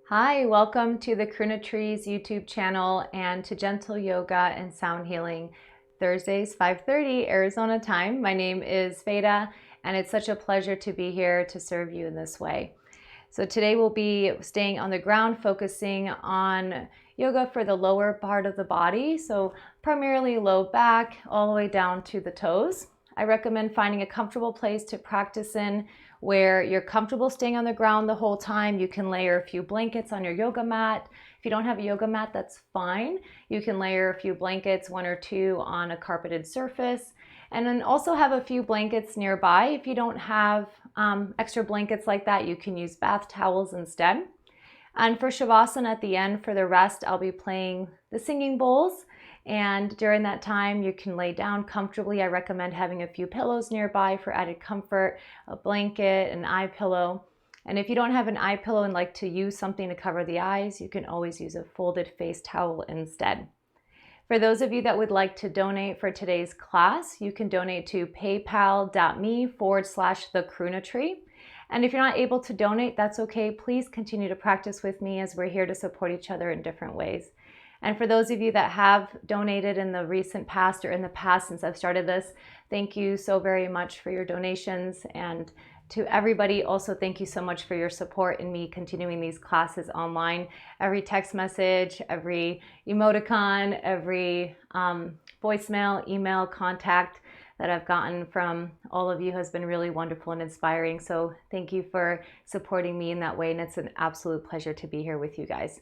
Hi, welcome to the Karuna Trees YouTube channel and to Gentle Yoga and Sound Healing, Thursdays, 5:30 Arizona time. My name is Veda, and it's such a pleasure to be here to serve you in this way. So today we'll be staying on the ground, focusing on yoga for the lower part of the body, so primarily low back, all the way down to the toes. I recommend finding a comfortable place to practice in where you're comfortable staying on the ground the whole time. You can layer a few blankets on your yoga mat. If you don't have a yoga mat, that's fine. You can layer a few blankets, one or two, on a carpeted surface. And then also have a few blankets nearby. If you don't have extra blankets like that, you can use bath towels instead. And for Shavasana at the end, for the rest, I'll be playing the singing bowls. And during that time, you can lay down comfortably. I recommend having a few pillows nearby for added comfort, a blanket, an eye pillow. And if you don't have an eye pillow and like to use something to cover the eyes, you can always use a folded face towel instead. For those of you that would like to donate for today's class, you can donate to paypal.me/theKarunaTree. And if you're not able to donate, that's okay. Please continue to practice with me as we're here to support each other in different ways. And for those of you that have donated in the recent past or in the past since I've started this, thank you so very much for your donations. And to everybody, also thank you so much for your support in me continuing these classes online. Every text message, every emoticon, every voicemail, email, contact that I've gotten from all of you has been really wonderful and inspiring. So thank you for supporting me in that way. And it's an absolute pleasure to be here with you guys.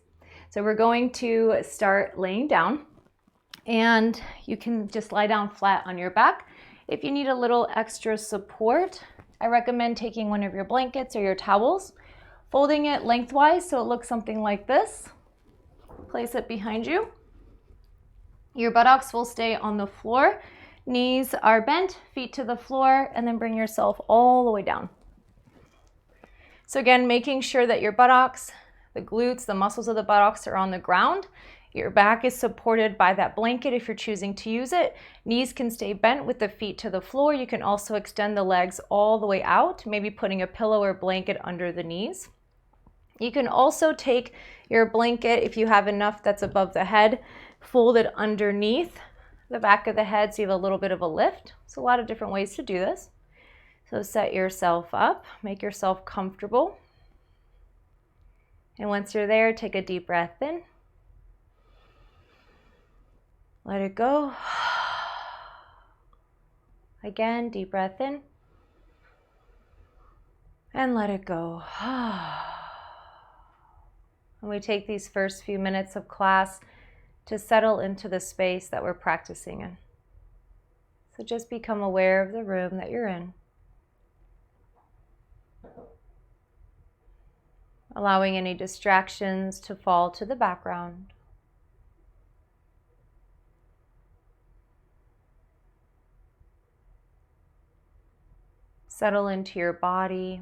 So we're going to start laying down, and you can just lie down flat on your back. If you need a little extra support, I recommend taking one of your blankets or your towels, folding it lengthwise so it looks something like this. Place it behind you. Your buttocks will stay on the floor. Knees are bent, feet to the floor, and then bring yourself all the way down. So again, making sure that your buttocks, the glutes, the muscles of the buttocks are on the ground. Your back is supported by that blanket if you're choosing to use it. Knees can stay bent with the feet to the floor. You can also extend the legs all the way out, maybe putting a pillow or blanket under the knees. You can also take your blanket, if you have enough that's above the head, fold it underneath the back of the head so you have a little bit of a lift. So a lot of different ways to do this. So set yourself up, make yourself comfortable. And once you're there, take a deep breath in. Let it go. Again, deep breath in. And let it go. And we take these first few minutes of class to settle into the space that we're practicing in. So just become aware of the room that you're in. Allowing any distractions to fall to the background. Settle into your body.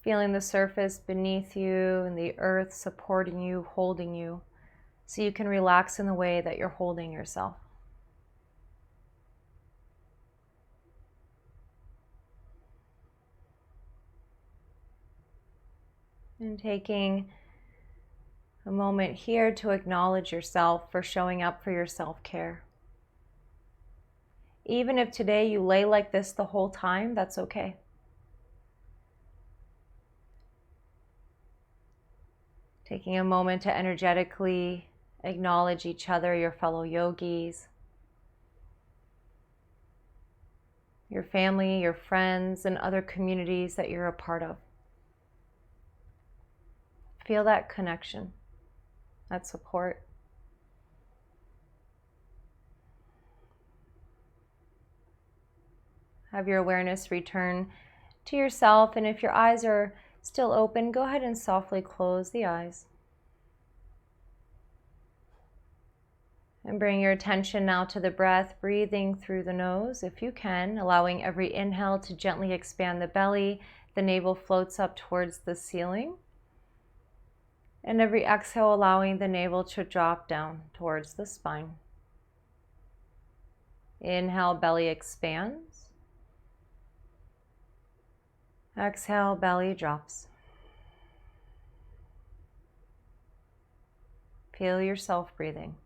Feeling the surface beneath you and the earth supporting you, holding you, so you can relax in the way that you're holding yourself. And taking a moment here to acknowledge yourself for showing up for your self-care. Even if today you lay like this the whole time, that's okay. Taking a moment to energetically acknowledge each other, your fellow yogis, your family, your friends, and other communities that you're a part of. Feel that connection, that support. Have your awareness return to yourself, and if your eyes are still open, go ahead and softly close the eyes. And bring your attention now to the breath, breathing through the nose if you can, allowing every inhale to gently expand the belly. The navel floats up towards the ceiling. And every exhale, allowing the navel to drop down towards the spine. Inhale, belly expands. Exhale, belly drops. Feel yourself breathing.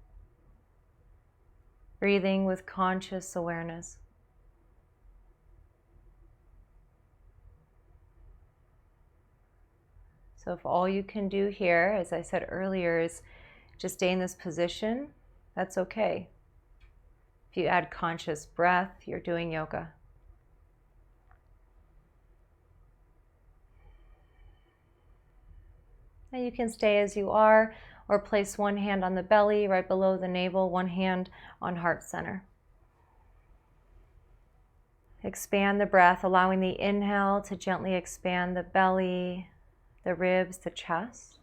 Breathing with conscious awareness. So if all you can do here, as I said earlier, is just stay in this position, that's okay. If you add conscious breath, you're doing yoga. And you can stay as you are, or place one hand on the belly right below the navel, one hand on heart center. Expand the breath, allowing the inhale to gently expand the belly, the ribs, the chest.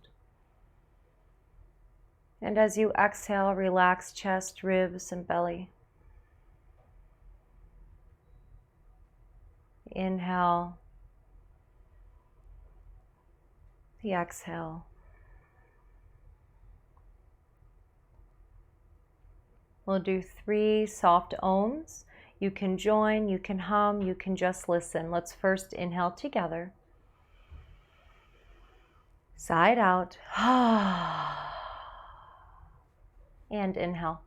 And as you exhale, relax chest, ribs, and belly. Inhale, the exhale. We'll do 3 soft ohms. You can join, you can hum, you can just listen. Let's first inhale together. Side out. And inhale.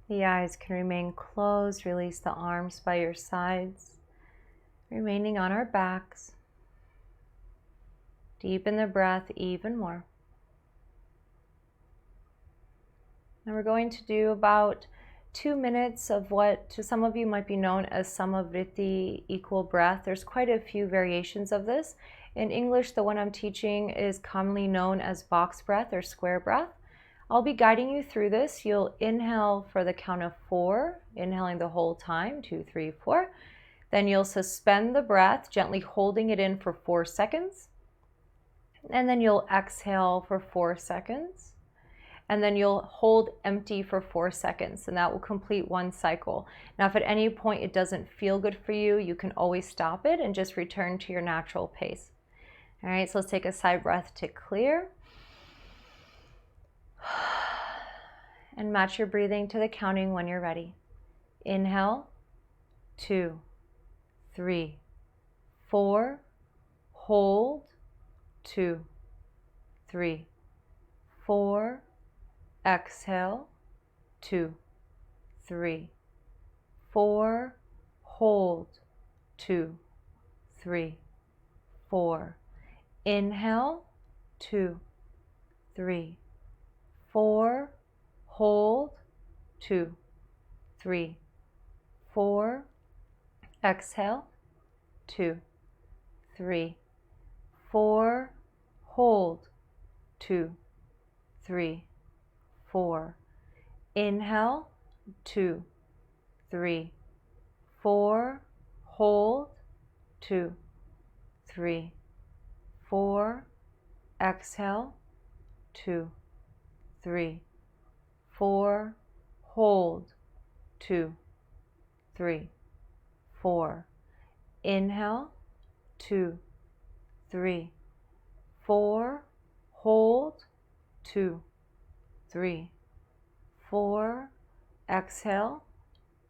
The eyes can remain closed. Release the arms by your sides, remaining on our backs. Deepen the breath even more. And we're going to do about 2 minutes of what to some of you might be known as Samavriti, equal breath. There's quite a few variations of this. In English, the one I'm teaching is commonly known as box breath or square breath. I'll be guiding you through this. You'll inhale for the count of 4, inhaling the whole time, 2, 3, 4. Then you'll suspend the breath, gently holding it in for 4 seconds. And then you'll exhale for 4 seconds. And then you'll hold empty for 4 seconds, and that will complete 1 cycle. Now, if at any point it doesn't feel good for you, you can always stop it and just return to your natural pace. All right, so let's take a side breath to clear. And match your breathing to the counting when you're ready. Inhale, 2, 3, 4. Hold, 2, 3, 4. Exhale, 2, 3, 4. Hold, 2, 3, 4. Inhale, 2, 3, 4. Hold, 2, 3, 4. Exhale, 2, 3, 4. Hold, 2, 3, 4. Inhale, 2, 3, 4. Hold, 2, 3, 4. Exhale, 2, 3, 4. Hold, 2, 3, 4. Inhale, 2, 3, 4. Hold, 2, 3, 4. Exhale,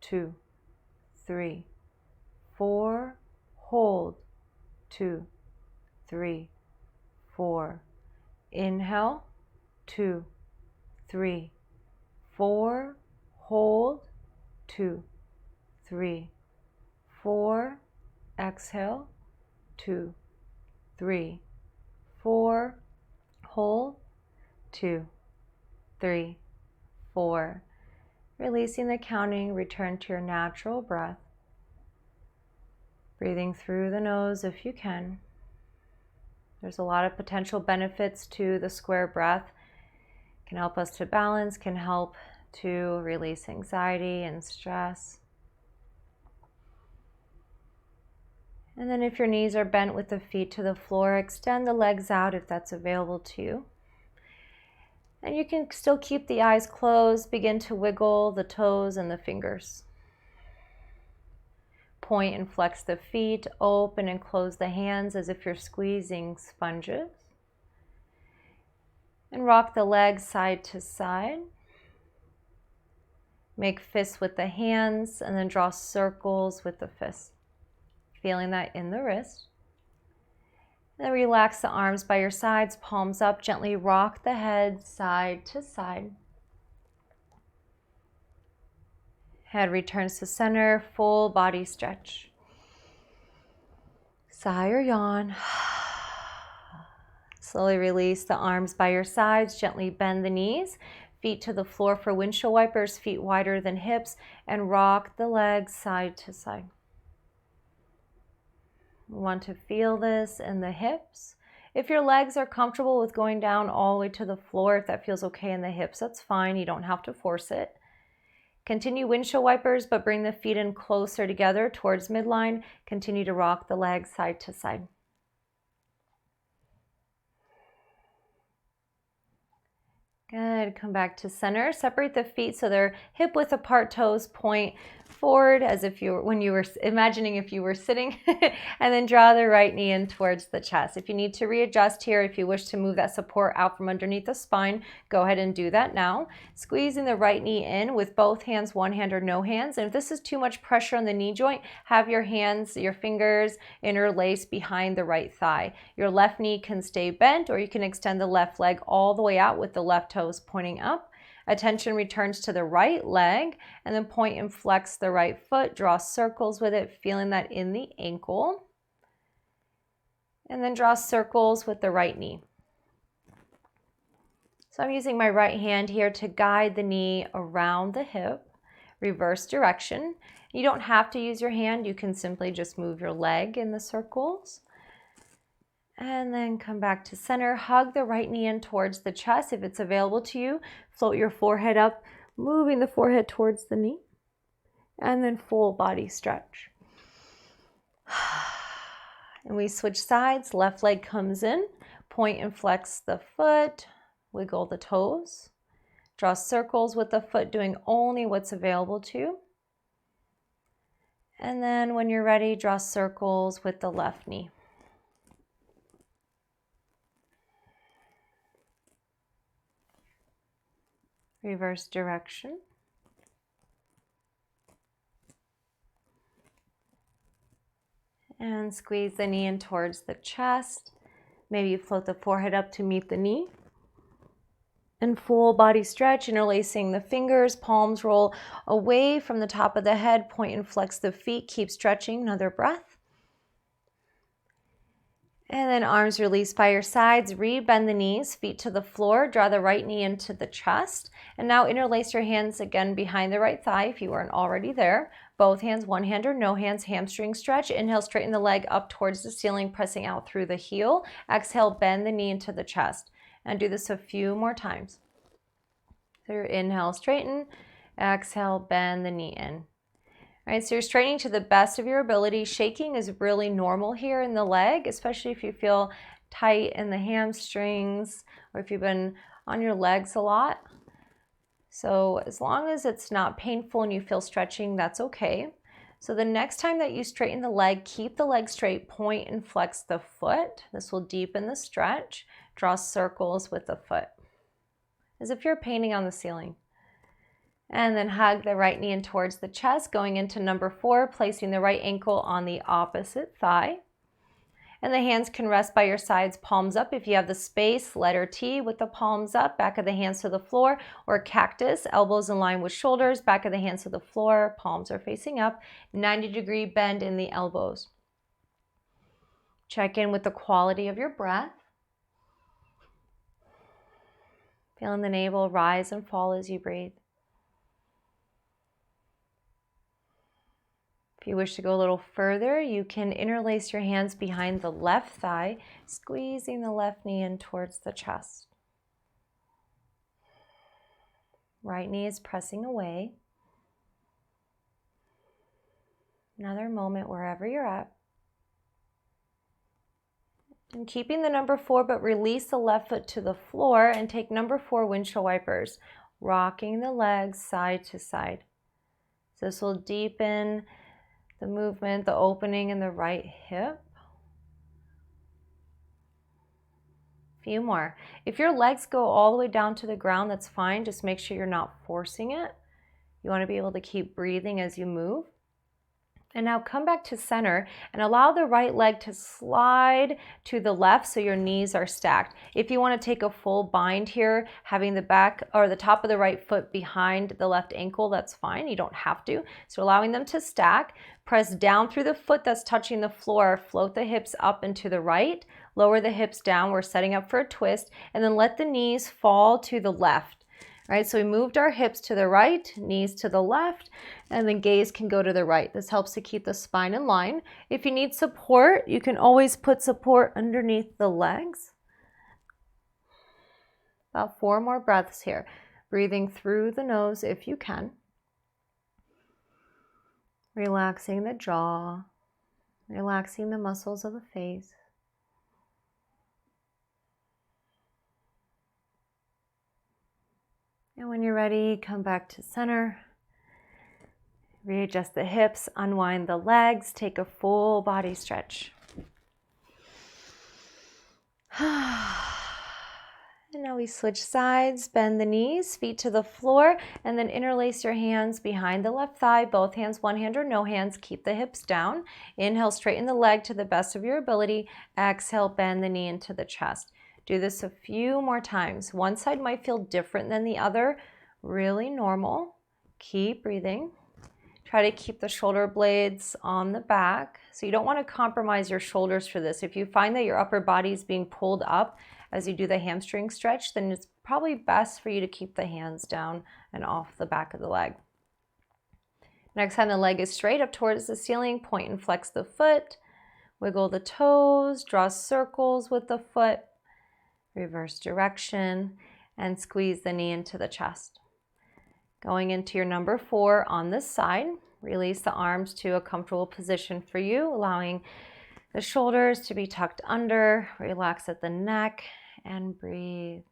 2, 3, 4. Hold, 2, 3, 4. Inhale, 2, 3, 4. Hold, 2, 3, 4. Exhale, 2, 3, 4. Hold, 2, 3, 4. Releasing the counting, return to your natural breath. Breathing through the nose if you can. There's a lot of potential benefits to the square breath. It Can help us to balance, can help to release anxiety and stress. And then if your knees are bent with the feet to the floor, extend the legs out if that's available to you. And you can still keep the eyes closed, begin to wiggle the toes and the fingers. Point and flex the feet, open and close the hands as if you're squeezing sponges. And rock the legs side to side. Make fists with the hands and then draw circles with the fists. Feeling that in the wrist. Then relax the arms by your sides, palms up, gently rock the head side to side. Head returns to center, full body stretch. Sigh or yawn. Slowly release the arms by your sides, gently bend the knees, feet to the floor for windshield wipers, feet wider than hips, and rock the legs side to side. We want to feel this in the hips. If your legs are comfortable with going down all the way to the floor, if that feels okay in the hips, that's fine. You don't have to force it. Continue windshield wipers, but bring the feet in closer together towards midline. Continue to rock the legs side to side. Good. Come back to center. Separate the feet so they're hip width apart, toes point forward as if you were, when you were imagining if you were sitting, and then draw the right knee in towards the chest. If you need to readjust here, if you wish to move that support out from underneath the spine, go ahead and do that now. Squeezing the right knee in with both hands, one hand or no hands. And if this is too much pressure on the knee joint, have your hands, your fingers interlaced behind the right thigh. Your left knee can stay bent, or you can extend the left leg all the way out with the left toes pointing up. Attention returns to the right leg, and then point and flex the right foot. Draw circles with it, feeling that in the ankle. And then draw circles with the right knee. So I'm using my right hand here to guide the knee around the hip, reverse direction. You don't have to use your hand. You can simply just move your leg in the circles. And then come back to center. Hug the right knee in towards the chest if it's available to you. Float your forehead up, moving the forehead towards the knee. And then full body stretch. And we switch sides. Left leg comes in. Point and flex the foot. Wiggle the toes. Draw circles with the foot, doing only what's available to you. And then when you're ready, draw circles with the left knee. Reverse direction. And squeeze the knee in towards the chest. Maybe you float the forehead up to meet the knee. And full body stretch, interlacing the fingers, palms roll away from the top of the head, point and flex the feet, keep stretching, another breath. And then arms release by your sides, re-bend the knees, feet to the floor, draw the right knee into the chest. And now interlace your hands again behind the right thigh if you weren't already there. Both hands, one hand or no hands, hamstring stretch. Inhale, straighten the leg up towards the ceiling, pressing out through the heel. Exhale, bend the knee into the chest. And do this a few more times. So your inhale, straighten. Exhale, bend the knee in. All right, so you're straightening to the best of your ability. Shaking is really normal here in the leg, especially if you feel tight in the hamstrings or if you've been on your legs a lot. So as long as it's not painful and you feel stretching, that's okay. So the next time that you straighten the leg, keep the leg straight, point and flex the foot. This will deepen the stretch. Draw circles with the foot, as if you're painting on the ceiling. And then hug the right knee in towards the chest, going into number 4, placing the right ankle on the opposite thigh. And the hands can rest by your sides, palms up. If you have the space, letter T with the palms up, back of the hands to the floor, or cactus, elbows in line with shoulders, back of the hands to the floor, palms are facing up, 90-degree bend in the elbows. Check in with the quality of your breath. Feeling the navel rise and fall as you breathe. If you wish to go a little further, you can interlace your hands behind the left thigh, squeezing the left knee in towards the chest. Right knee is pressing away. Another moment wherever you're at. And keeping the number 4, but release the left foot to the floor and take number 4 windshield wipers, rocking the legs side to side. So this will deepen the movement, the opening in the right hip. Few more. If your legs go all the way down to the ground, that's fine. Just make sure you're not forcing it. You want to be able to keep breathing as you move. And now come back to center and allow the right leg to slide to the left so your knees are stacked. If you want to take a full bind here, having the back or the top of the right foot behind the left ankle, that's fine. You don't have to. So allowing them to stack, press down through the foot that's touching the floor, float the hips up and to the right, lower the hips down. We're setting up for a twist, and then let the knees fall to the left. All right, so we moved our hips to the right, knees to the left, and then gaze can go to the right. This helps to keep the spine in line. If you need support, you can always put support underneath the legs. About 4 more breaths here. Breathing through the nose if you can. Relaxing the jaw, relaxing the muscles of the face. And when you're ready, come back to center. Readjust the hips, unwind the legs, take a full body stretch. And now we switch sides, bend the knees, feet to the floor, and then interlace your hands behind the left thigh, both hands, one hand or no hands. Keep the hips down. Inhale, straighten the leg to the best of your ability. Exhale, bend the knee into the chest. Do this a few more times. One side might feel different than the other. Really normal. Keep breathing. Try to keep the shoulder blades on the back. So you don't want to compromise your shoulders for this. If you find that your upper body is being pulled up as you do the hamstring stretch, then it's probably best for you to keep the hands down and off the back of the leg. Next time the leg is straight up towards the ceiling, point and flex the foot. Wiggle the toes, draw circles with the foot. Reverse direction and squeeze the knee into the chest. Going into your number 4 on this side, release the arms to a comfortable position for you, allowing the shoulders to be tucked under, relax at the neck, and breathe.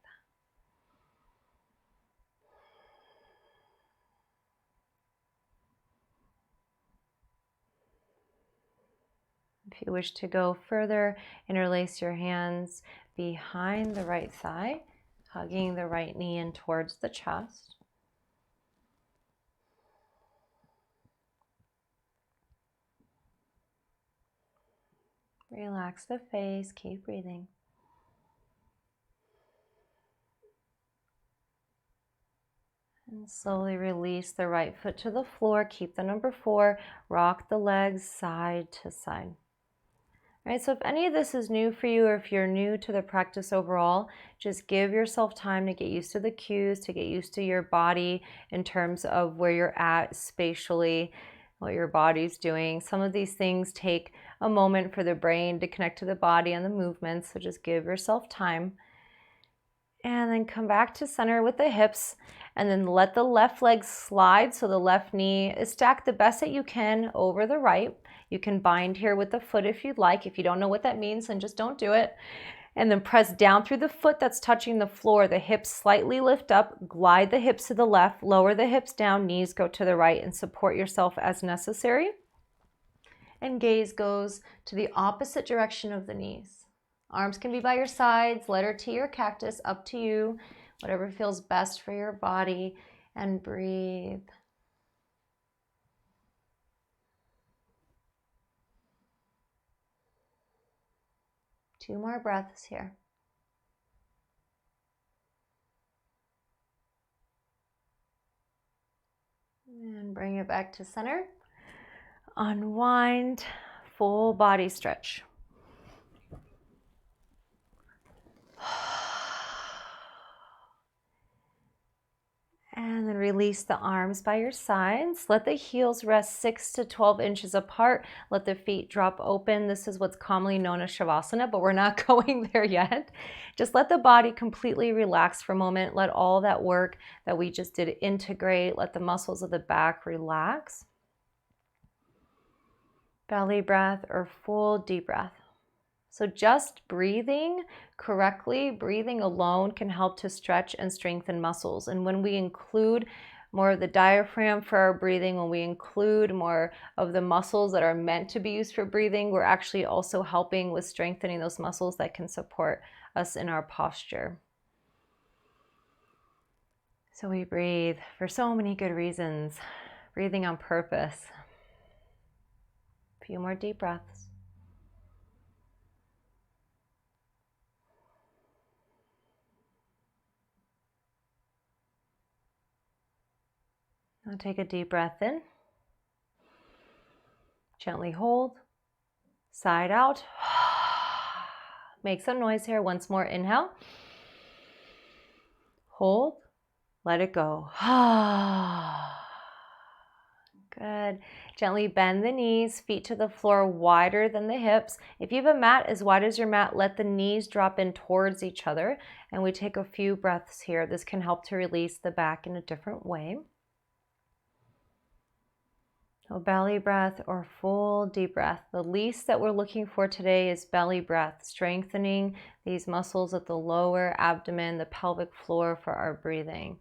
If you wish to go further, interlace your hands behind the right thigh, hugging the right knee in towards the chest. Relax the face, keep breathing. And slowly release the right foot to the floor. Keep the number 4. Rock the legs side to side. All right, so if any of this is new for you, or if you're new to the practice overall, just give yourself time to get used to the cues, to get used to your body in terms of where you're at spatially, what your body's doing. Some of these things take a moment for the brain to connect to the body and the movements, so just give yourself time. And then come back to center with the hips, and then let the left leg slide so the left knee is stacked the best that you can over the right. You can bind here with the foot if you'd like. If you don't know what that means, then just don't do it. And then press down through the foot that's touching the floor. The hips slightly lift up, glide the hips to the left, lower the hips down, knees go to the right, and support yourself as necessary. And gaze goes to the opposite direction of the knees. Arms can be by your sides, letter T or cactus, up to you, whatever feels best for your body, and breathe. Two more breaths here. And bring it back to center. Unwind, full body stretch. And then release the arms by your sides. Let the heels rest 6 to 12 inches apart. Let the feet drop open. This is what's commonly known as Shavasana, but we're not going there yet. Just let the body completely relax for a moment. Let all that work that we just did integrate. Let the muscles of the back relax. Belly breath or full deep breath. So just breathing correctly, breathing alone can help to stretch and strengthen muscles. And when we include more of the diaphragm for our breathing, when we include more of the muscles that are meant to be used for breathing, we're actually also helping with strengthening those muscles that can support us in our posture. So we breathe for so many good reasons, breathing on purpose. A few more deep breaths. Now take a deep breath in. Gently hold. Side out. Make some noise here. Once more, inhale. Hold. Let it go. Good. Gently bend the knees, feet to the floor wider than the hips. If you have a mat as wide as your mat, let the knees drop in towards each other. And we take a few breaths here. This can help to release the back in a different way. So belly breath or full deep breath. The least that we're looking for today is belly breath, strengthening these muscles at the lower abdomen, the pelvic floor for our breathing.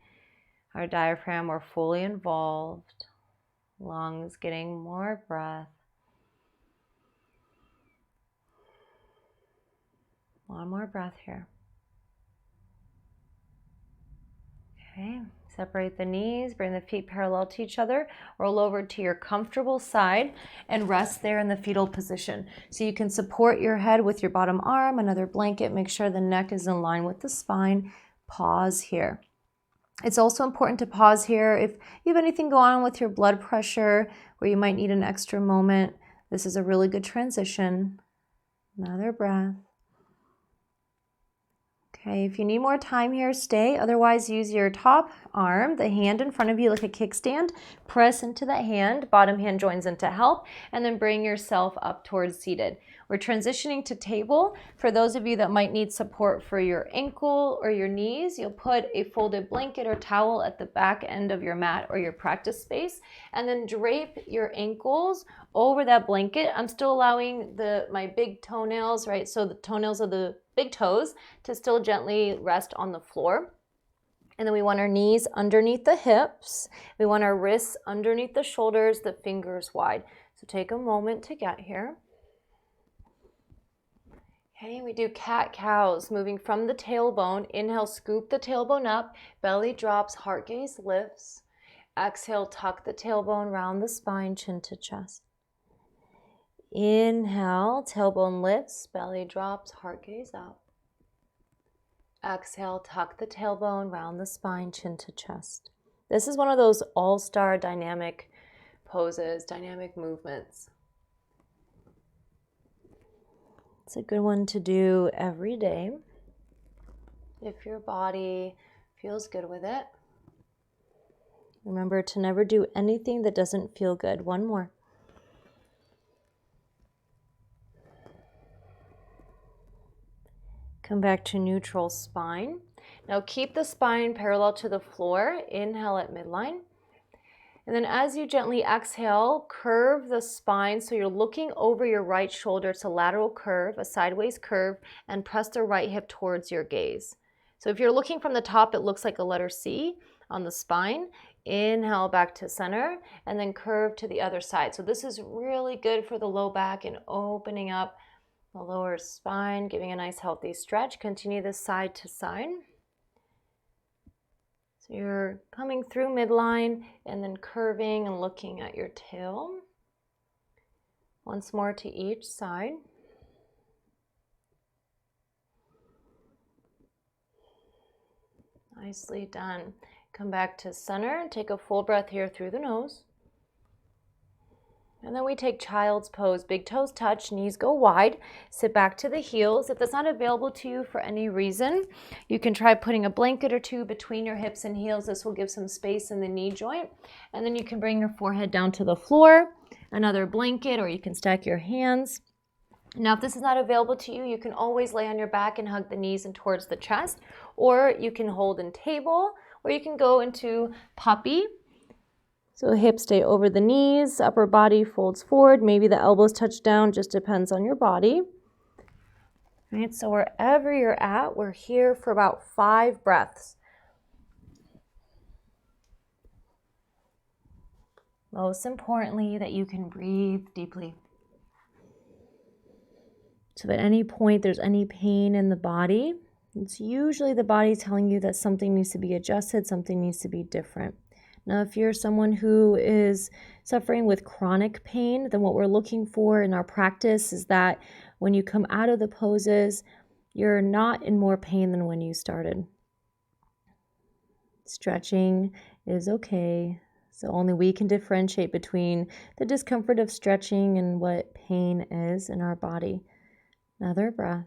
Our diaphragm, we're fully involved. Lungs getting more breath. One more breath here. Okay, separate the knees, bring the feet parallel to each other, roll over to your comfortable side and rest there in the fetal position. So you can support your head with your bottom arm, another blanket, make sure the neck is in line with the spine. Pause here. It's also important to pause here if you have anything going on with your blood pressure where you might need an extra moment. This is a really good transition. Another breath. Okay, if you need more time here, stay. Otherwise, use your top arm, the hand in front of you like a kickstand. Press into that hand, bottom hand joins into help, and then bring yourself up towards seated. We're transitioning to table. For those of you that might need support for your ankle or your knees, you'll put a folded blanket or towel at the back end of your mat or your practice space, and then drape your ankles over that blanket. I'm still allowing my big toenails, right? So the toenails of the big toes to still gently rest on the floor. And then we want our knees underneath the hips. We want our wrists underneath the shoulders, the fingers wide. So take a moment to get here. Okay, we do cat-cows, moving from the tailbone. Inhale, scoop the tailbone up, belly drops, heart gaze lifts. Exhale, tuck the tailbone, round the spine, chin to chest. Inhale, tailbone lifts, belly drops, heart gaze up. Exhale, tuck the tailbone, round the spine, chin to chest. This is one of those all-star dynamic poses, dynamic movements. It's a good one to do every day if your body feels good with it. Remember to never do anything that doesn't feel good. One more. Come back to neutral spine. Now keep the spine parallel to the floor. Inhale at midline. And then as you gently exhale, curve the spine so you're looking over your right shoulder. It's a lateral curve, a sideways curve, and press the right hip towards your gaze. So if you're looking from the top, it looks like a letter C on the spine. Inhale back to center, and then curve to the other side. So this is really good for the low back and opening up the lower spine, giving a nice healthy stretch. Continue this side to side. So you're coming through midline and then curving and looking at your tail. Once more to each side. Nicely done. Come back to center and take a full breath here through the nose. And then we take child's pose. Big toes touch, knees go wide. Sit back to the heels. If that's not available to you for any reason, you can try putting a blanket or two between your hips and heels. This will give some space in the knee joint. And then you can bring your forehead down to the floor, another blanket, or you can stack your hands. Now, if this is not available to you, you can always lay on your back and hug the knees in towards the chest, or you can hold in table, or you can go into puppy. So hips stay over the knees, upper body folds forward, maybe the elbows touch down, just depends on your body. All right, so wherever you're at, we're here for about 5 breaths. Most importantly, that you can breathe deeply. So if at any point there's any pain in the body, it's usually the body telling you that something needs to be adjusted, something needs to be different. Now, if you're someone who is suffering with chronic pain, then what we're looking for in our practice is that when you come out of the poses, you're not in more pain than when you started. Stretching is okay. So only we can differentiate between the discomfort of stretching and what pain is in our body. Another breath.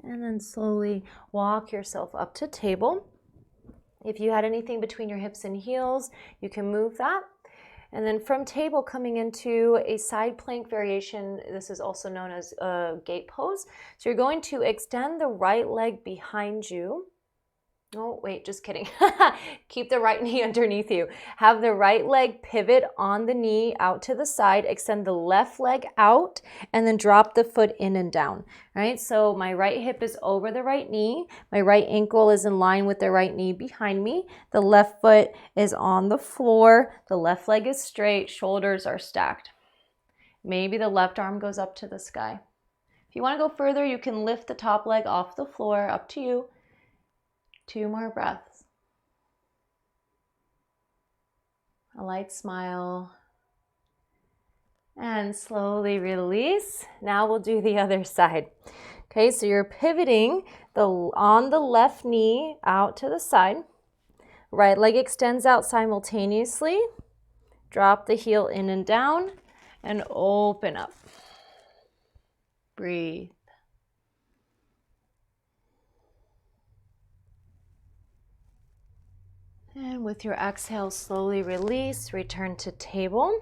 And then slowly walk yourself up to table. If you had anything between your hips and heels, you can move that. And then from table, coming into a side plank variation. This is also known as a gate pose. So you're going to extend the right leg behind you. Oh, wait, just kidding. Keep the right knee underneath you. Have the right leg pivot on the knee out to the side. Extend the left leg out and then drop the foot in and down. All right, so my right hip is over the right knee. My right ankle is in line with the right knee behind me. The left foot is on the floor. The left leg is straight. Shoulders are stacked. Maybe the left arm goes up to the sky. If you want to go further, you can lift the top leg off the floor. Up to you. 2 more breaths. A light smile. And slowly release. Now we'll do the other side. Okay, so you're pivoting on the left knee out to the side. Right leg extends out simultaneously. Drop the heel in and down and open up. Breathe. And with your exhale, slowly release, return to table.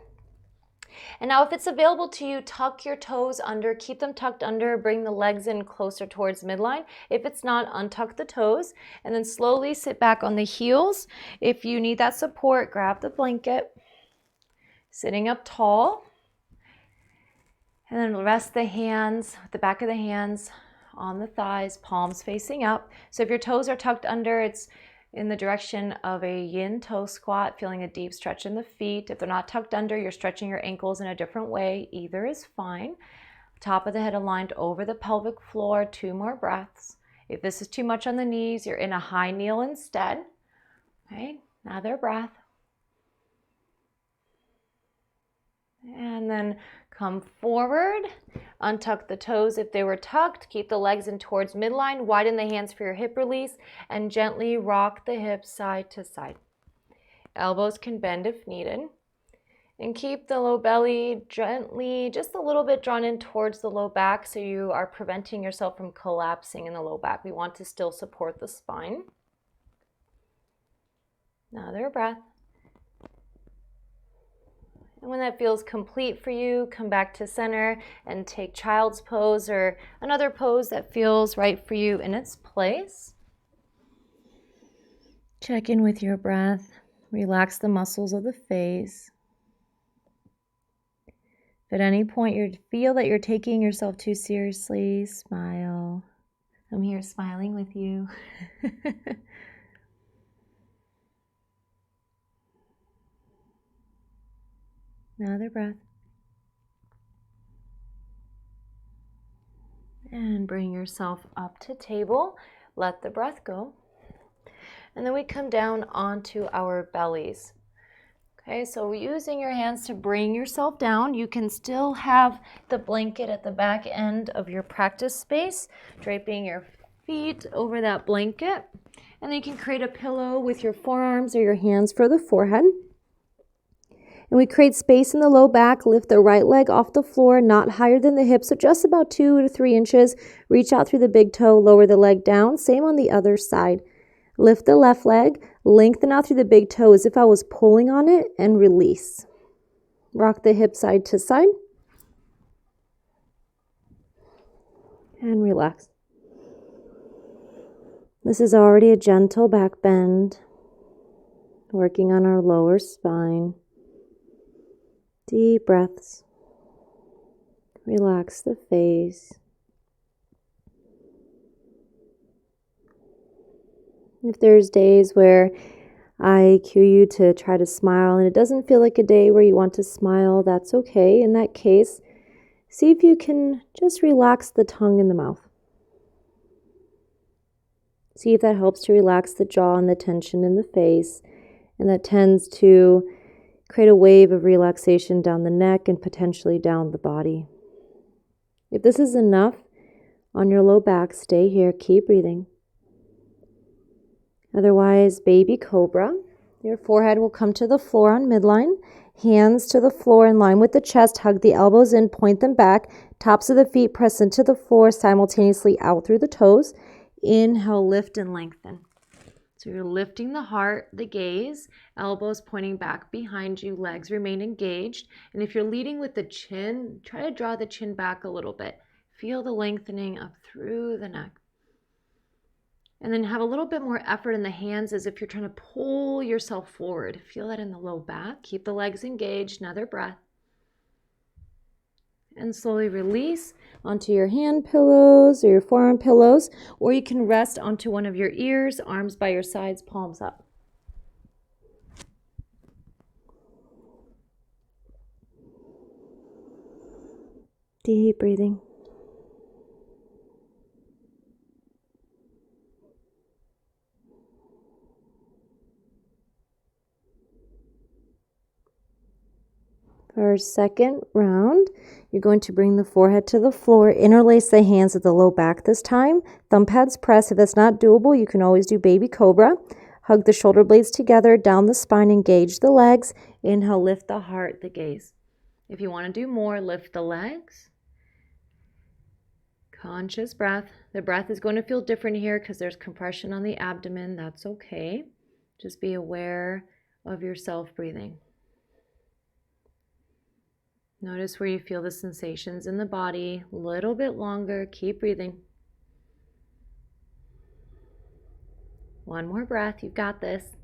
And now if it's available to you, tuck your toes under, keep them tucked under, bring the legs in closer towards midline. If it's not, untuck the toes, and then slowly sit back on the heels. If you need that support, grab the blanket. Sitting up tall. And then rest the hands, the back of the hands on the thighs, palms facing up. So if your toes are tucked under, it's in the direction of a yin toe squat, feeling a deep stretch in the feet. If they're not tucked under, you're stretching your ankles in a different way. Either is fine. Top of the head aligned over the pelvic floor. 2 more breaths. If this is too much on the knees, you're in a high kneel instead. Okay, another breath. And then come forward, untuck the toes if they were tucked, keep the legs in towards midline, widen the hands for your hip release, and gently rock the hips side to side. Elbows can bend if needed. And keep the low belly gently, just a little bit drawn in towards the low back so you are preventing yourself from collapsing in the low back. We want to still support the spine. Another breath. And when that feels complete for you, come back to center and take child's pose or another pose that feels right for you in its place. Check in with your breath. Relax the muscles of the face. If at any point you feel that you're taking yourself too seriously, smile. I'm here smiling with you. Another breath. And bring yourself up to table. Let the breath go. And then we come down onto our bellies. Okay, so using your hands to bring yourself down, you can still have the blanket at the back end of your practice space, draping your feet over that blanket. And then you can create a pillow with your forearms or your hands for the forehead. And we create space in the low back. Lift the right leg off the floor, not higher than the hip, so just about 2 to 3 inches. Reach out through the big toe, lower the leg down. Same on the other side. Lift the left leg, lengthen out through the big toe as if I was pulling on it, and release. Rock the hip side to side. And relax. This is already a gentle back bend, working on our lower spine. Deep breaths. Relax the face. If there's days where I cue you to try to smile and it doesn't feel like a day where you want to smile, that's okay. In that case, see if you can just relax the tongue in the mouth. See if that helps to relax the jaw and the tension in the face, and that tends to create a wave of relaxation down the neck and potentially down the body. If this is enough on your low back, stay here, keep breathing. Otherwise, baby cobra. Your forehead will come to the floor on midline, hands to the floor in line with the chest, hug the elbows in, point them back, tops of the feet press into the floor, simultaneously out through the toes. Inhale, lift and lengthen. So you're lifting the heart, the gaze, elbows pointing back behind you, legs remain engaged. And if you're leading with the chin, try to draw the chin back a little bit. Feel the lengthening up through the neck. And then have a little bit more effort in the hands as if you're trying to pull yourself forward. Feel that in the low back. Keep the legs engaged. Another breath. And slowly release onto your hand pillows or your forearm pillows, or you can rest onto one of your ears, arms by your sides, palms up. Deep breathing. For our second round, you're going to bring the forehead to the floor, interlace the hands at the low back this time. Thumb pads press. If that's not doable, you can always do baby cobra. Hug the shoulder blades together, down the spine, engage the legs. Inhale, lift the heart, the gaze. If you want to do more, lift the legs. Conscious breath. The breath is going to feel different here because there's compression on the abdomen. That's okay. Just be aware of yourself breathing. Notice where you feel the sensations in the body. A little bit longer. Keep breathing. One more breath. You've got this.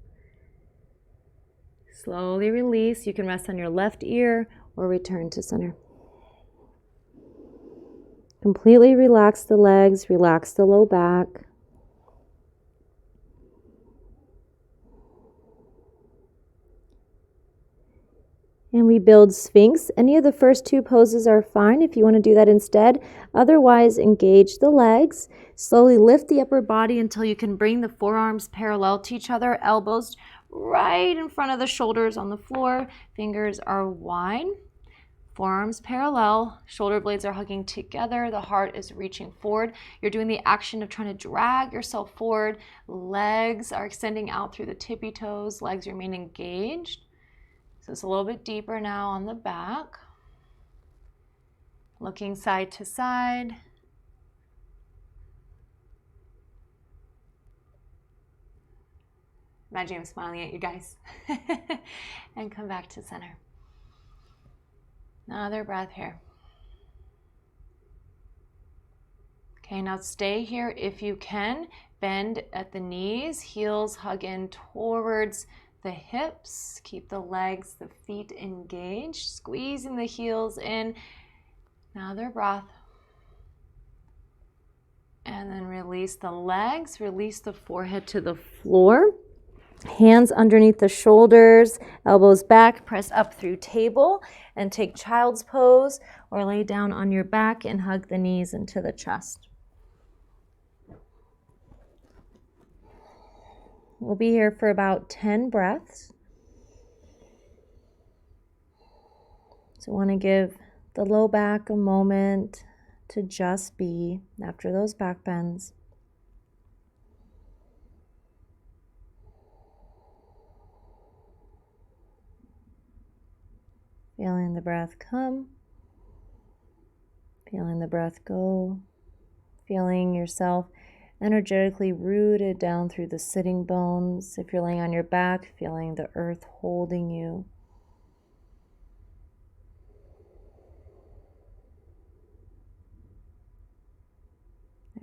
Slowly release. You can rest on your left ear or return to center. Completely relax the legs. Relax the low back. And we build Sphinx. Any of the first two poses are fine if you want to do that instead. Otherwise, engage the legs. Slowly lift the upper body until you can bring the forearms parallel to each other, elbows right in front of the shoulders on the floor. Fingers are wide. Forearms parallel. Shoulder blades are hugging together. The heart is reaching forward. You're doing the action of trying to drag yourself forward. Legs are extending out through the tippy toes. Legs remain engaged. So it's a little bit deeper now on the back. Looking side to side. Imagine I'm smiling at you guys. And come back to center. Another breath here. Okay, now stay here if you can. Bend at the knees, heels hug in towards the hips. Keep the legs, the feet engaged, squeezing the heels in. Another breath. And then release the legs, release the forehead to the floor. Hands underneath the shoulders, elbows back, press up through table, and take child's pose or lay down on your back and hug the knees into the chest. We'll be here for about 10 breaths. So I want to give the low back a moment to just be after those back bends. Feeling the breath come, feeling the breath go, feeling yourself energetically rooted down through the sitting bones. If you're laying on your back, feeling the earth holding you.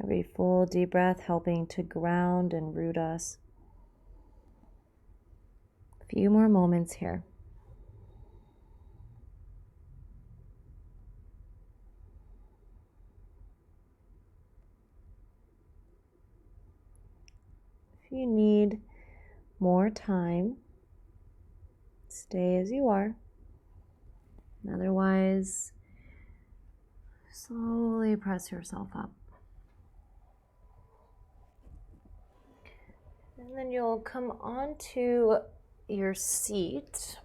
Every full deep breath helping to ground and root us. A few more moments here. If you need more time, stay as you are. Otherwise, slowly press yourself up. And then you'll come onto your seat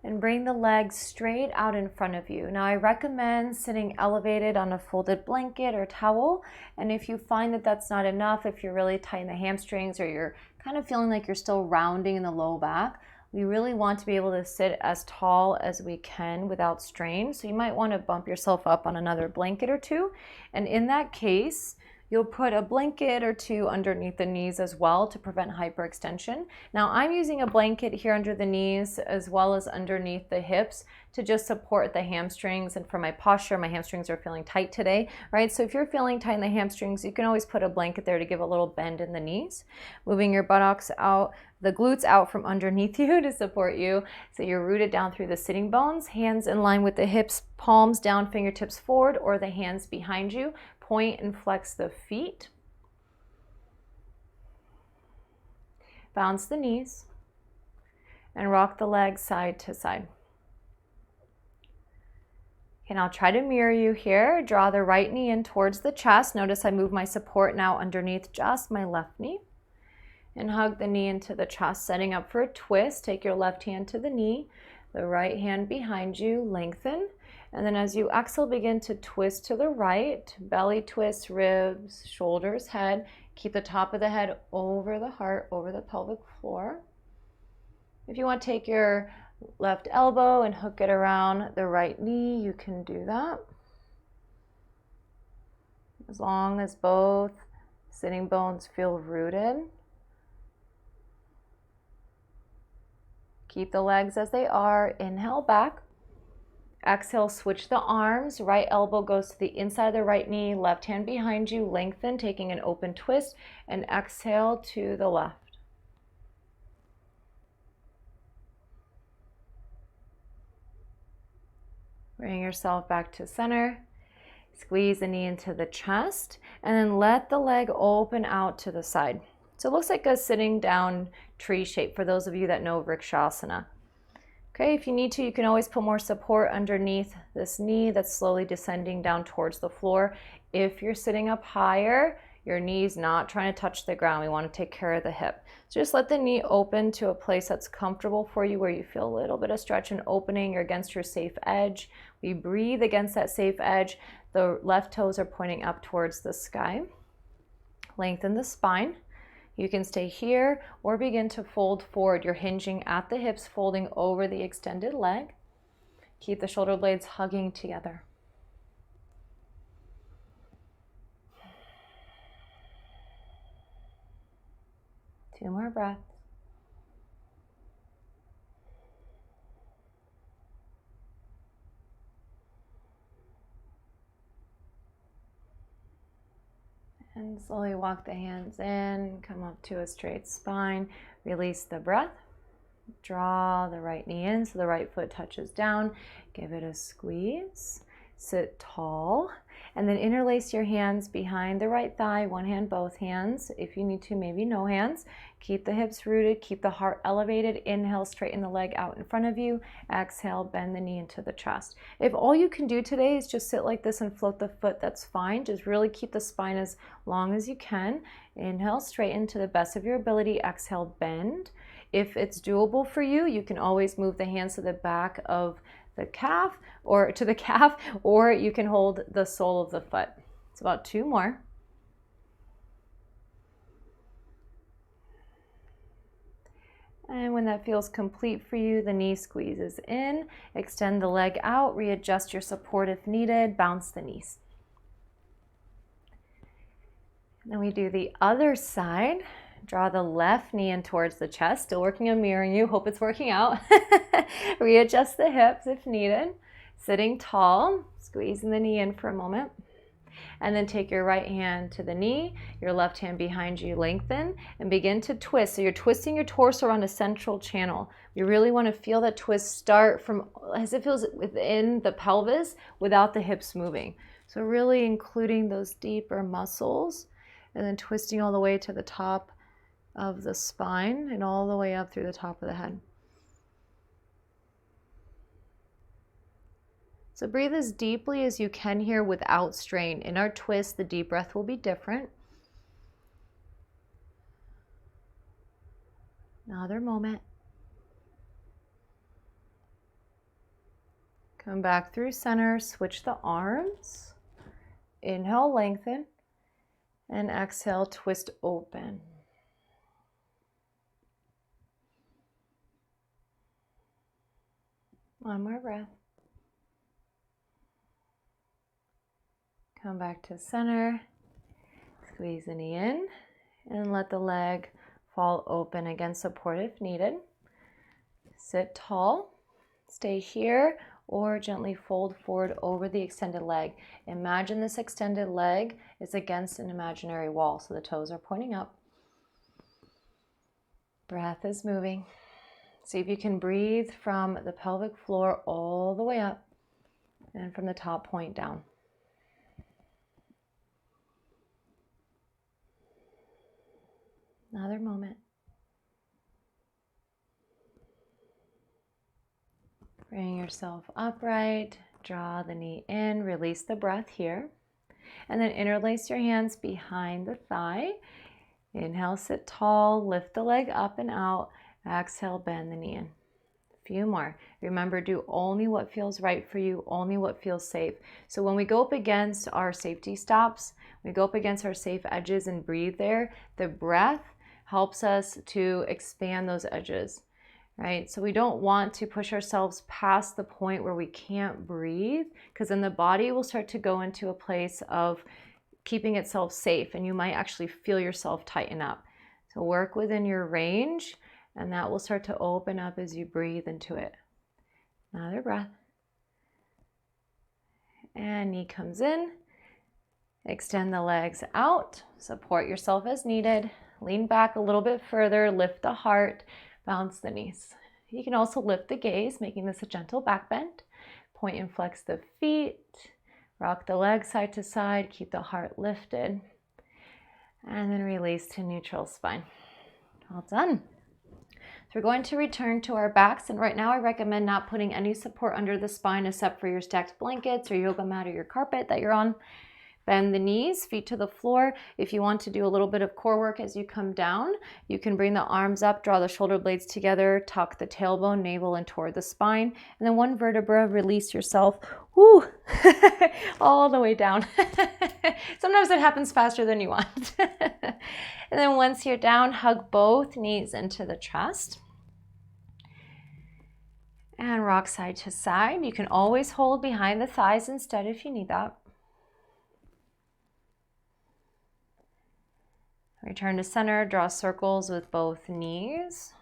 and bring the legs straight out in front of you. Now, I recommend sitting elevated on a folded blanket or towel. And if you find that that's not enough, if you're really tight in the hamstrings or you're kind of feeling like you're still rounding in the low back, we really want to be able to sit as tall as we can without strain. So you might want to bump yourself up on another blanket or two. And in that case, you'll put a blanket or two underneath the knees as well to prevent hyperextension. Now I'm using a blanket here under the knees as well as underneath the hips to just support the hamstrings, and for my posture, my hamstrings are feeling tight today, right? So if you're feeling tight in the hamstrings, you can always put a blanket there to give a little bend in the knees. Moving your buttocks out, the glutes out from underneath you to support you. So you're rooted down through the sitting bones, hands in line with the hips, palms down, fingertips forward, or the hands behind you. Point and flex the feet. Bounce the knees and rock the legs side to side. And I'll try to mirror you here. Draw the right knee in towards the chest. Notice I move my support now underneath just my left knee. And hug the knee into the chest, setting up for a twist. Take your left hand to the knee, the right hand behind you, lengthen. And then as you exhale, begin to twist to the right, belly twist, ribs, shoulders, head. Keep the top of the head over the heart, over the pelvic floor. If you want to take your left elbow and hook it around the right knee, you can do that. As long as both sitting bones feel rooted. Keep the legs as they are. Inhale back. Exhale, switch the arms. Right elbow goes to the inside of the right knee, left hand behind you, lengthen, taking an open twist, and exhale to the left. Bring yourself back to center. Squeeze the knee into the chest, and then let the leg open out to the side. So it looks like a sitting down tree shape for those of you that know Vrikshasana. Okay, if you need to, you can always put more support underneath this knee that's slowly descending down towards the floor. If you're sitting up higher, your knee's not trying to touch the ground. We want to take care of the hip. So just let the knee open to a place that's comfortable for you, where you feel a little bit of stretch and opening. You're against your safe edge. We breathe against that safe edge. The left toes are pointing up towards the sky. Lengthen the spine. You can stay here or begin to fold forward. You're hinging at the hips, folding over the extended leg. Keep the shoulder blades hugging together. Two more breaths. And slowly walk the hands in, come up to a straight spine, release the breath. Draw the right knee in so the right foot touches down. Give it a squeeze. Sit tall. And then interlace your hands behind the right thigh, one hand, both hands. If you need to, maybe no hands. Keep the hips rooted, keep the heart elevated. Inhale, straighten the leg out in front of you. Exhale, bend the knee into the chest. If all you can do today is just sit like this and float the foot, that's fine. Just really keep the spine as long as you can. Inhale, straighten to the best of your ability. Exhale, bend. If it's doable for you, you can always move the hands to the back of the calf or to the calf, or you can hold the sole of the foot. It's about two more. And when that feels complete for you, the knee squeezes in, extend the leg out, readjust your support if needed, bounce the knees. Then we do the other side. Draw the left knee in towards the chest, still working on mirroring you, hope it's working out. Readjust the hips if needed. Sitting tall, squeezing the knee in for a moment. And then take your right hand to the knee, your left hand behind you, lengthen, and begin to twist. So you're twisting your torso around a central channel. You really want to feel that twist start from as it feels within the pelvis without the hips moving. So really including those deeper muscles and then twisting all the way to the top of the spine and all the way up through the top of the head. So breathe as deeply as you can here without strain. In our twist, the deep breath will be different. Another moment. Come back through center, switch the arms. Inhale, lengthen, and exhale, twist open. One more breath. Come back to center, squeeze the knee in, and let the leg fall open again, support if needed. Sit tall, stay here, or gently fold forward over the extended leg. Imagine this extended leg is against an imaginary wall, so the toes are pointing up. Breath is moving. See if you can breathe from the pelvic floor all the way up and from the top point down. Another moment. Bring yourself upright, draw the knee in, release the breath here, and then interlace your hands behind the thigh. Inhale, sit tall, lift the leg up and out. Exhale, bend the knee in. A few more. Remember, do only what feels right for you, only what feels safe. So when we go up against our safety stops, we go up against our safe edges and breathe there, the breath helps us to expand those edges, right? So we don't want to push ourselves past the point where we can't breathe, because then the body will start to go into a place of keeping itself safe, and you might actually feel yourself tighten up. So work within your range, and that will start to open up as you breathe into it. Another breath. And knee comes in. Extend the legs out. Support yourself as needed. Lean back a little bit further. Lift the heart. Bounce the knees. You can also lift the gaze, making this a gentle back bend. Point and flex the feet. Rock the legs side to side. Keep the heart lifted. And then release to neutral spine. All done. So we're going to return to our backs, and right now I recommend not putting any support under the spine except for your stacked blankets or yoga mat or your carpet that you're on. Bend the knees, feet to the floor. If you want to do a little bit of core work as you come down, you can bring the arms up, draw the shoulder blades together, tuck the tailbone, navel, and toward the spine. And then one vertebra, release yourself, whoo, all the way down. Sometimes it happens faster than you want. And then once you're down, hug both knees into the chest. And rock side to side. You can always hold behind the thighs instead if you need that. Return to center, draw circles with both knees.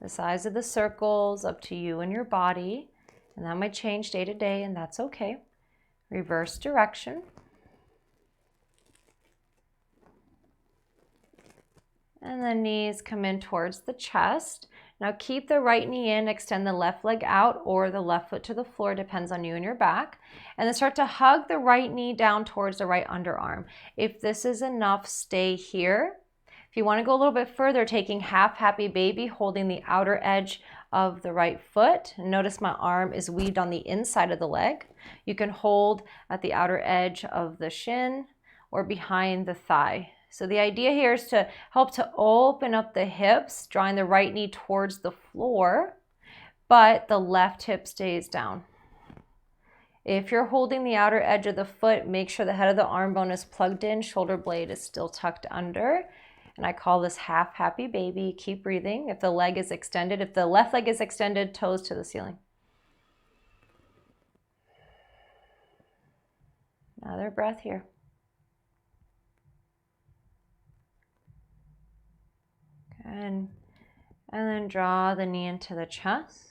The size of the circles up to you and your body, and that might change day to day, and that's okay. Reverse direction. And the knees come in towards the chest. Now keep the right knee in, extend the left leg out or the left foot to the floor, depends on you and your back. And then start to hug the right knee down towards the right underarm. If this is enough, stay here. If you want to go a little bit further, taking half happy baby, holding the outer edge of the right foot. And notice my arm is weaved on the inside of the leg. You can hold at the outer edge of the shin or behind the thigh. So the idea here is to help to open up the hips, drawing the right knee towards the floor, but the left hip stays down. If you're holding the outer edge of the foot, make sure the head of the arm bone is plugged in, shoulder blade is still tucked under. And I call this half happy baby. Keep breathing. If the leg is extended, if the left leg is extended, toes to the ceiling. Another breath here. Good. And then draw the knee into the chest.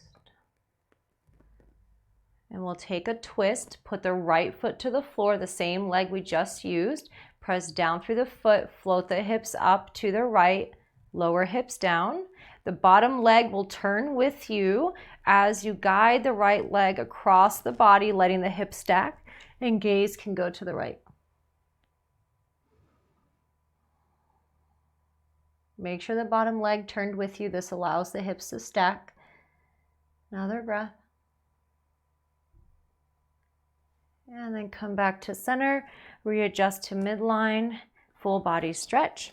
And we'll take a twist, put the right foot to the floor, the same leg we just used. Press down through the foot, float the hips up to the right, lower hips down. The bottom leg will turn with you as you guide the right leg across the body, letting the hips stack, and gaze can go to the right. Make sure the bottom leg turned with you. This allows the hips to stack. Another breath. And then come back to center, readjust to midline, full body stretch.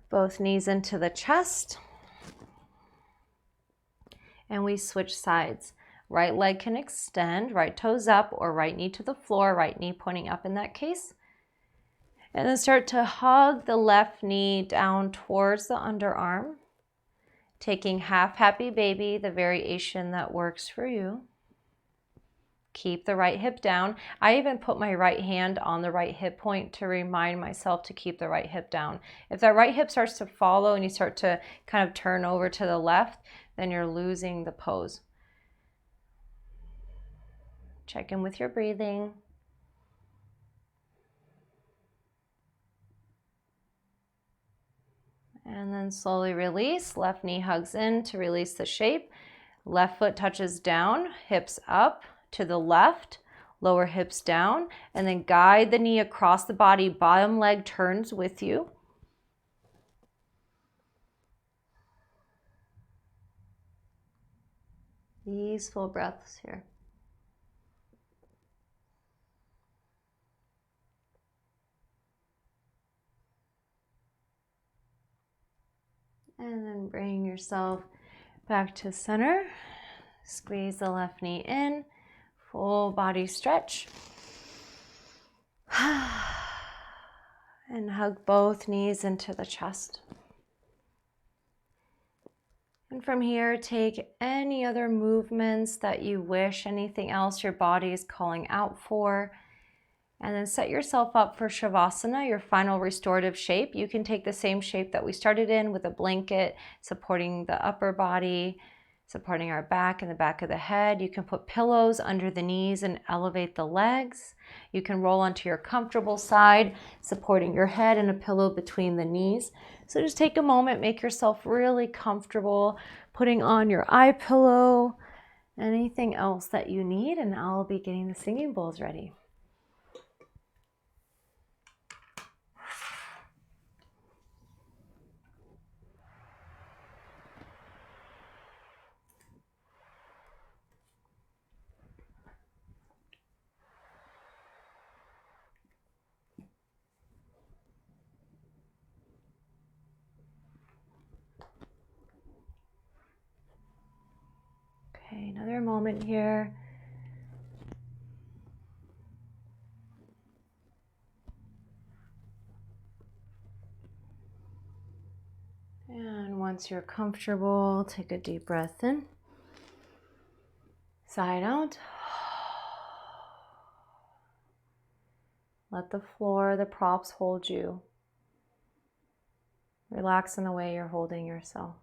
Both knees into the chest. And we switch sides. Right leg can extend, right toes up, or right knee to the floor, right knee pointing up in that case. And then start to hug the left knee down towards the underarm, taking half happy baby, the variation that works for you. Keep the right hip down. I even put my right hand on the right hip point to remind myself to keep the right hip down. If that right hip starts to follow and you start to kind of turn over to the left, then you're losing the pose. Check in with your breathing. And then slowly release. Left knee hugs in to release the shape. Left foot touches down, hips up to the left, lower hips down, and then guide the knee across the body. Bottom leg turns with you. Easeful breaths here. And then bring yourself back to center. Squeeze the left knee in. Full body stretch. And hug both knees into the chest. And from here, take any other movements that you wish, anything else your body is calling out for. And then set yourself up for Shavasana, your final restorative shape. You can take the same shape that we started in with a blanket supporting the upper body, supporting our back and the back of the head. You can put pillows under the knees and elevate the legs. You can roll onto your comfortable side, supporting your head and a pillow between the knees. So just take a moment, make yourself really comfortable, putting on your eye pillow, anything else that you need, and I'll be getting the singing bowls ready. Okay, another moment here. And once you're comfortable, take a deep breath in. Side out. Let the floor, the props hold you. Relax in the way you're holding yourself.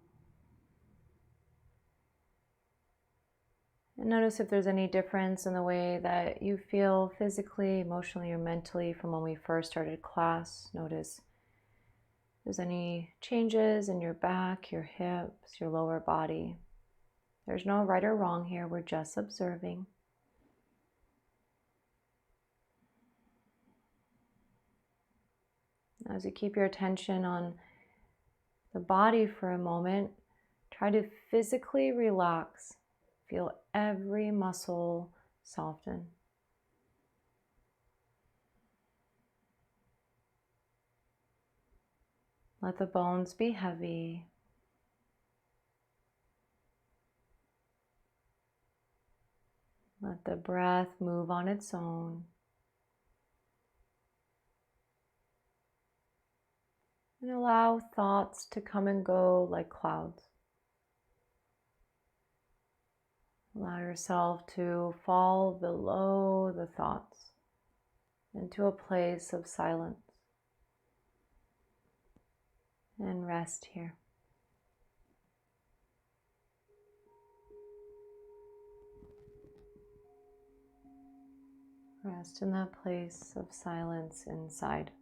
And notice if there's any difference in the way that you feel physically, emotionally, or mentally from when we first started class. Notice if there's any changes in your back, your hips, your lower body. There's no right or wrong here. We're just observing. As you keep your attention on the body for a moment, try to physically relax. Feel every muscle soften. Let the bones be heavy. Let the breath move on its own. And allow thoughts to come and go like clouds. Allow yourself to fall below the thoughts into a place of silence and rest here. Rest in that place of silence inside.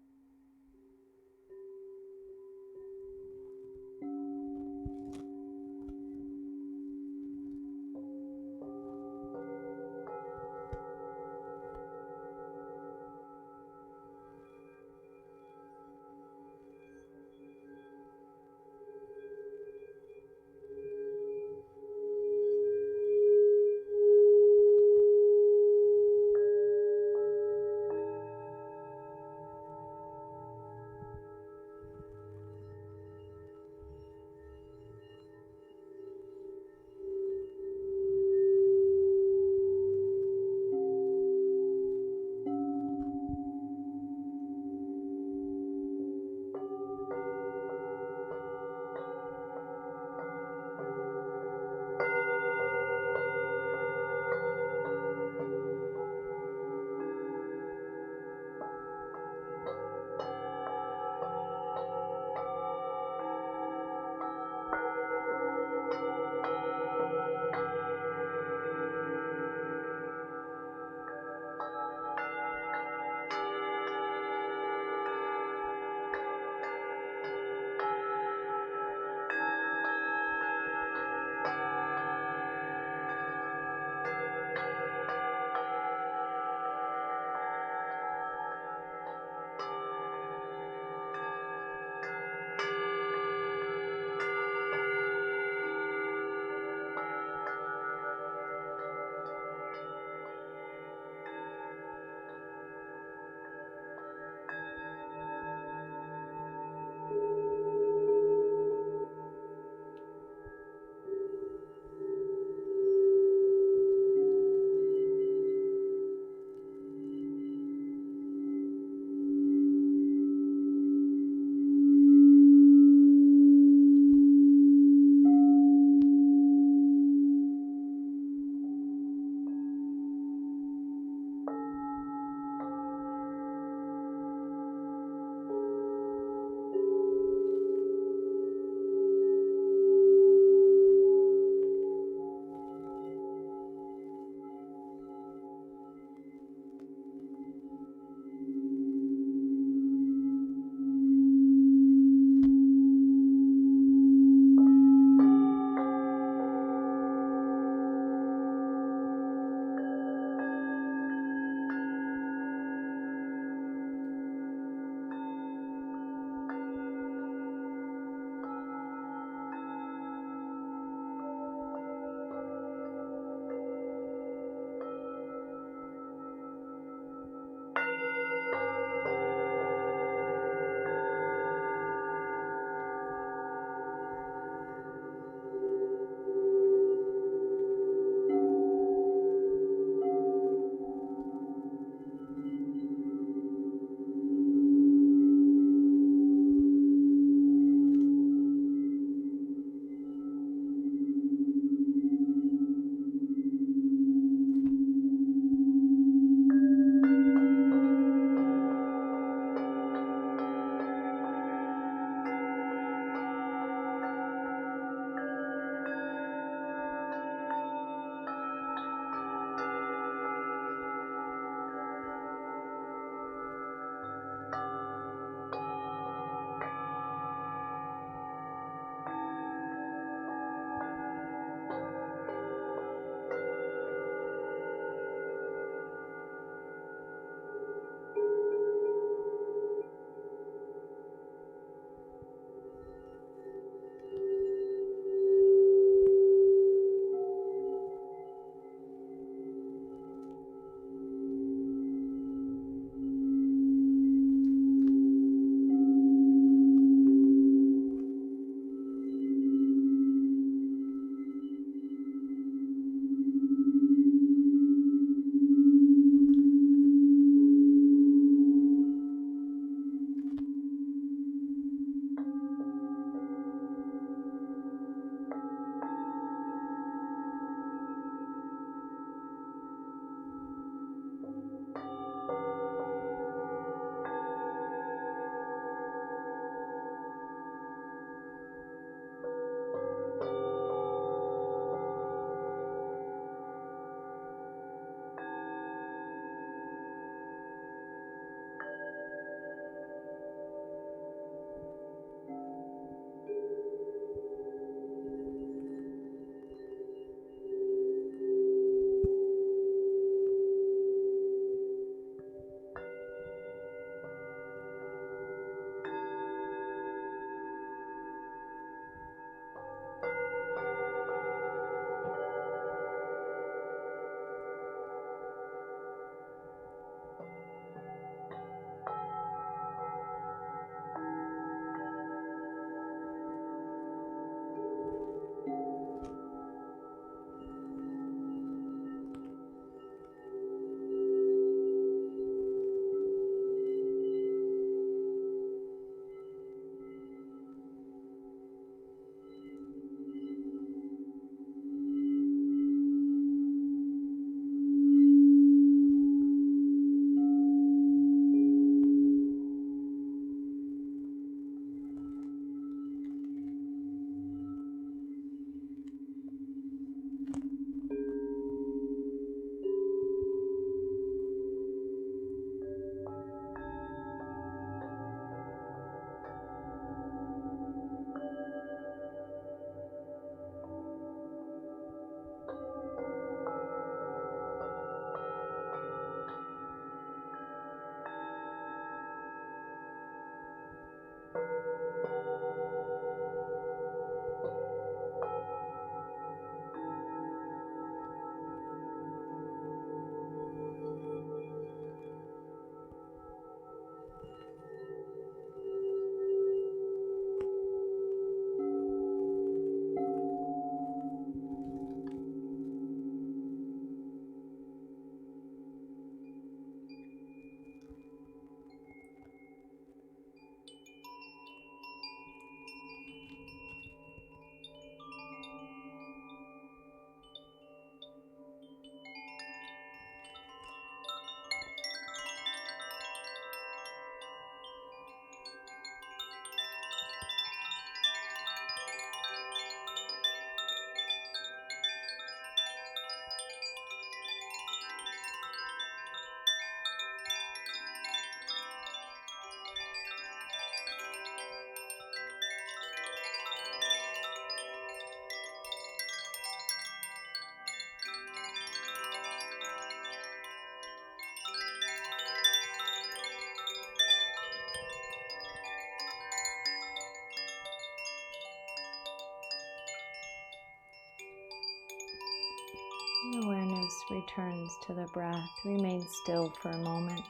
Awareness returns to the breath. Remain still for a moment.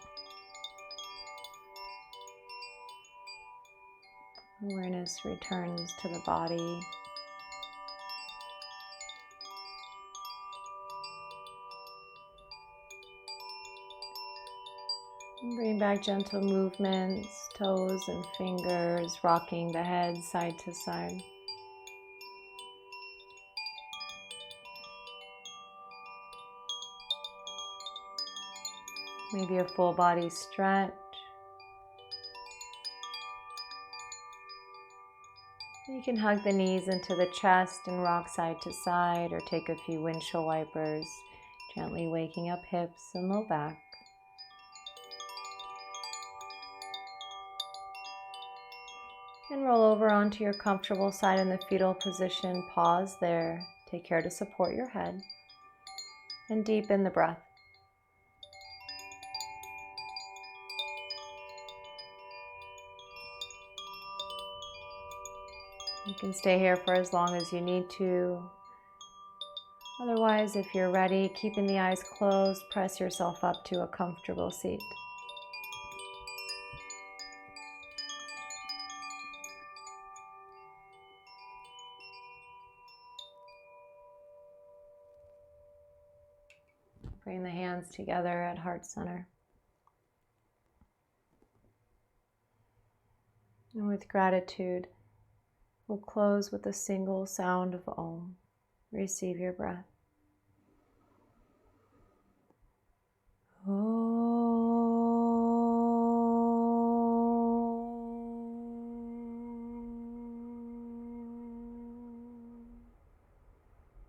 Awareness returns to the body. And bring back gentle movements, toes and fingers, rocking the head side to side. Maybe a full body stretch. You can hug the knees into the chest and rock side to side, or take a few windshield wipers, gently waking up hips and low back. And roll over onto your comfortable side in the fetal position. Pause there. Take care to support your head. And deepen the breath. You can stay here for as long as you need to. Otherwise, if you're ready, keeping the eyes closed, press yourself up to a comfortable seat. Bring the hands together at heart center. And with gratitude, we'll close with a single sound of Om. Receive your breath.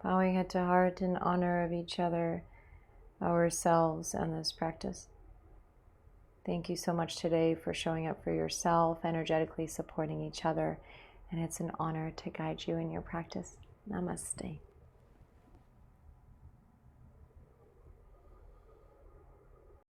Bowing head to heart in honor of each other, ourselves, and this practice. Thank you so much today for showing up for yourself, energetically supporting each other, and it's an honor to guide you in your practice. Namaste.